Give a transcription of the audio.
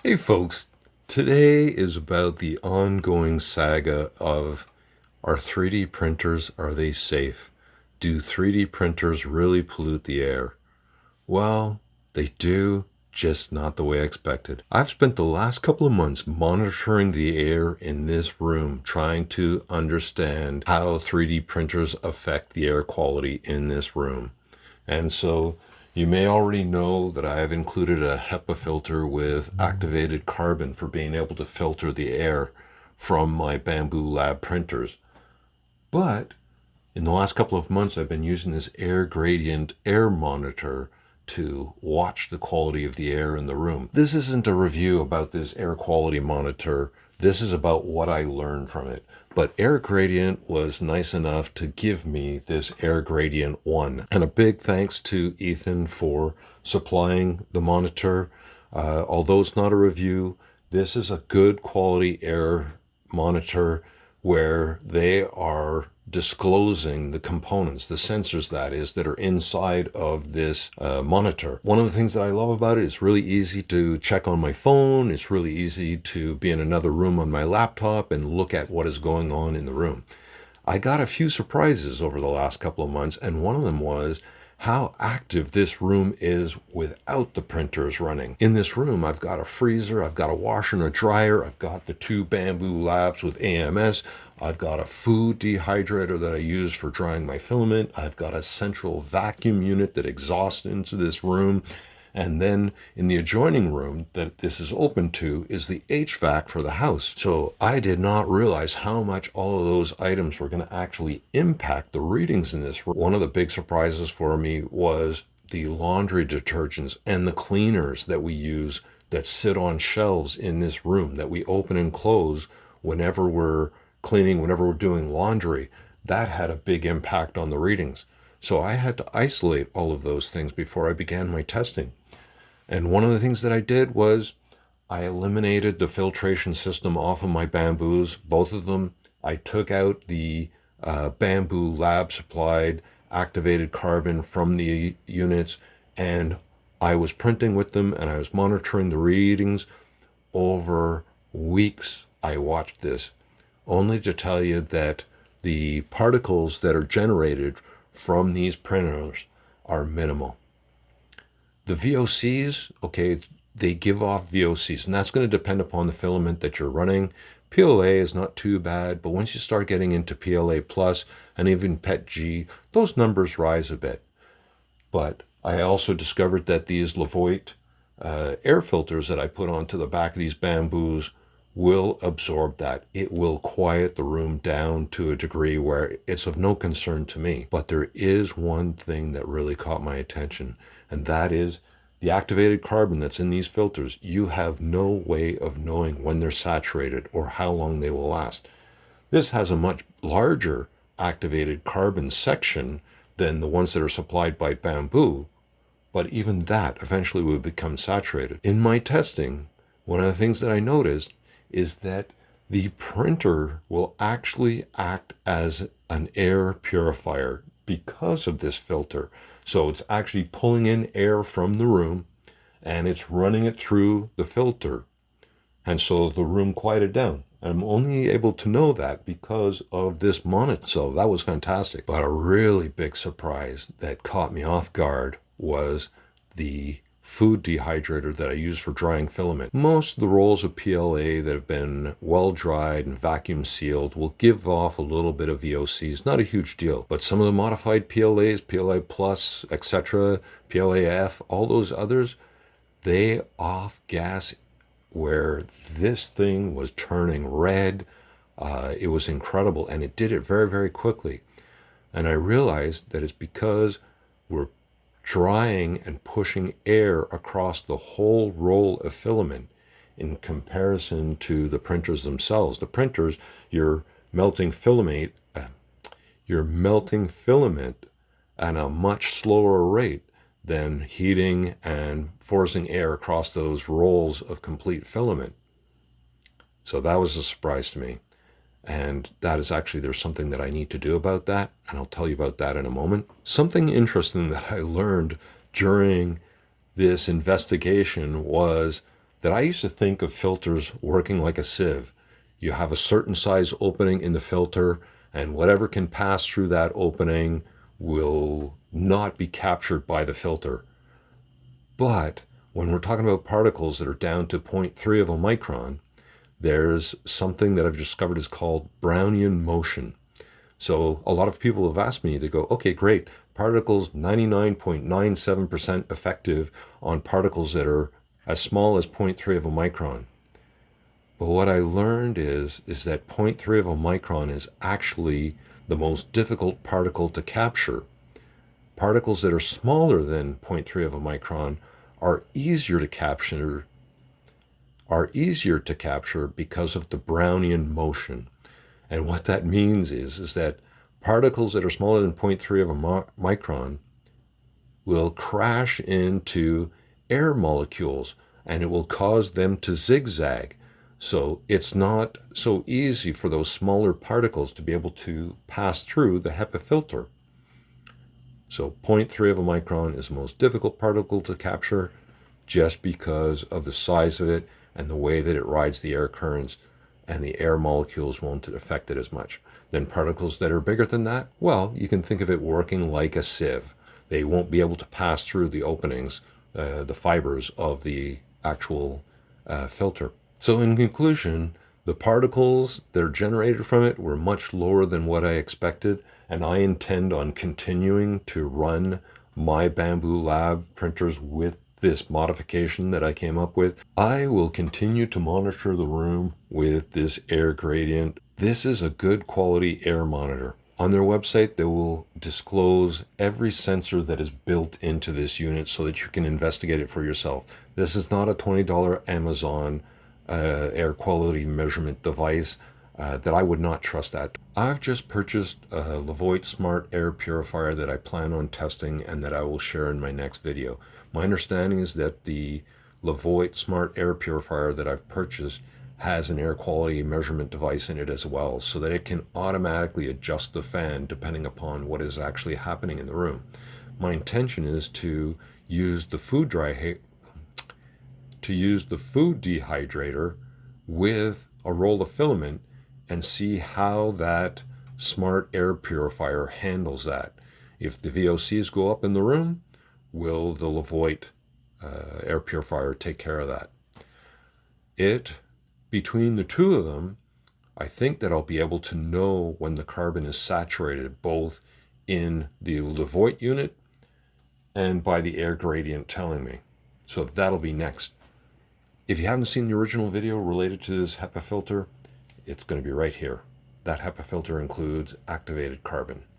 Hey folks, today is about the ongoing saga of, are 3D printers, are they safe? Do 3D printers really pollute the air? Well, they do, just not the way I expected. I've spent the last couple of months monitoring the air in this room, trying to understand how 3D printers affect the air quality in this room. And so you may already know that I have included a HEPA filter with activated carbon for being able to filter the air from my Bambu Lab printers. But in the last couple of months, I've been using this AirGradient air monitor to watch the quality of the air in the room. This isn't a review about this air quality monitor. This is about what I learned from it. But AirGradient was nice enough to give me this AirGradient ONE. And a big thanks to Ethan for supplying the monitor. Although it's not a review, this is a good quality air monitor where they are disclosing the components, the sensors that is, that are inside of this monitor. One of the things that I love about it is really easy to check on my phone. It's really easy to be in another room on my laptop and look at what is going on in the room. I got a few surprises over the last couple of months, and one of them was how active this room is without the printers running. In this room, I've got a freezer, I've got a washer and a dryer, I've got the two Bambu Labs with AMS, I've got a food dehydrator that I use for drying my filament, I've got a central vacuum unit that exhausts into this room, and then in the adjoining room that this is open to is the HVAC for the house. So I did not realize how much all of those items were going to actually impact the readings in this room. One of the big surprises for me was the laundry detergents and the cleaners that we use that sit on shelves in this room that we open and close whenever we're cleaning, whenever we're doing laundry. That had a big impact on the readings. So I had to isolate all of those things before I began my testing. And one of the things that I did was I eliminated the filtration system off of my Bambus, both of them. I took out the Bambu Lab supplied activated carbon from the units, and I was printing with them and I was monitoring the readings over weeks. I watched this only to tell you that the particles that are generated from these printers are minimal. The VOCs, okay, they give off VOCs, and that's going to depend upon the filament that you're running. PLA is not too bad, but once you start getting into PLA plus and even PET-G, those numbers rise a bit. But I also discovered that these Levoit air filters that I put onto the back of these Bambus will absorb that. It will quiet the room down to a degree where it's of no concern to me. But there is one thing that really caught my attention, and that is the activated carbon that's in these filters. You have no way of knowing when they're saturated or how long they will last. This has a much larger activated carbon section than the ones that are supplied by Bambu, but even that eventually will become saturated. In my testing, one of the things that I noticed is that the printer will actually act as an air purifier because of this filter. So it's actually pulling in air from the room and it's running it through the filter. And so the room quieted down. I'm only able to know that because of this monitor. So that was fantastic. But a really big surprise that caught me off guard was the food dehydrator that I use for drying filament. Most of the rolls of PLA that have been well dried and vacuum sealed will give off a little bit of VOCs, not a huge deal. But some of the modified PLAs, PLA Plus, etc., PLAF, all those others, they off gas where this thing was turning red. It was incredible, and it did it very, very quickly. And I realized that it's because we're drying and pushing air across the whole roll of filament in comparison to the printers themselves. The printers, you're melting filament at a much slower rate than heating and forcing air across those rolls of complete filament. So that was a surprise to me. And that is actually, there's something that I need to do about that, and I'll tell you about that in a moment. Something interesting that I learned during this investigation was that I used to think of filters working like a sieve. You have a certain size opening in the filter, and whatever can pass through that opening will not be captured by the filter. But when we're talking about particles that are down to zero point 0.3 of a micron, there's something that I've discovered is called Brownian motion. So a lot of people have asked me, they go, okay, great, particles 99.97% effective on particles that are as small as zero point 0.3 of a micron. But what I learned is that zero point 0.3 of a micron is actually the most difficult particle to capture. Particles that are smaller than zero point 0.3 of a micron are easier to capture because of the Brownian motion. And what that means is that particles that are smaller than 0.3 of a micron will crash into air molecules, and it will cause them to zigzag. So it's not so easy for those smaller particles to be able to pass through the HEPA filter. So 0.3 of a micron is the most difficult particle to capture just because of the size of it and the way that it rides the air currents, and the air molecules won't affect it as much. Then particles that are bigger than that, well, you can think of it working like a sieve. They won't be able to pass through the openings, the fibers of the actual filter. So in conclusion, the particles that are generated from it were much lower than what I expected, and I intend on continuing to run my Bambu Lab printers with this modification that I came up with. I will continue to monitor the room with this AirGradient. This is a good quality air monitor. On their website, they will disclose every sensor that is built into this unit so that you can investigate it for yourself. This is not a $20 Amazon air quality measurement device that I would not trust that. I've just purchased a Levoit Smart Air Purifier that I plan on testing and that I will share in my next video. My understanding is that the Levoit Smart Air Purifier that I've purchased has an air quality measurement device in it as well, so that it can automatically adjust the fan depending upon what is actually happening in the room. My intention is to use the food dehydrator with a roll of filament and see how that smart air purifier handles that. If the VOCs go up in the room, will the Levoit air purifier take care of that? Between the two of them, I think that I'll be able to know when the carbon is saturated, both in the Levoit unit and by the AirGradient telling me. So that'll be next. If you haven't seen the original video related to this HEPA filter, it's going to be right here. That HEPA filter includes activated carbon.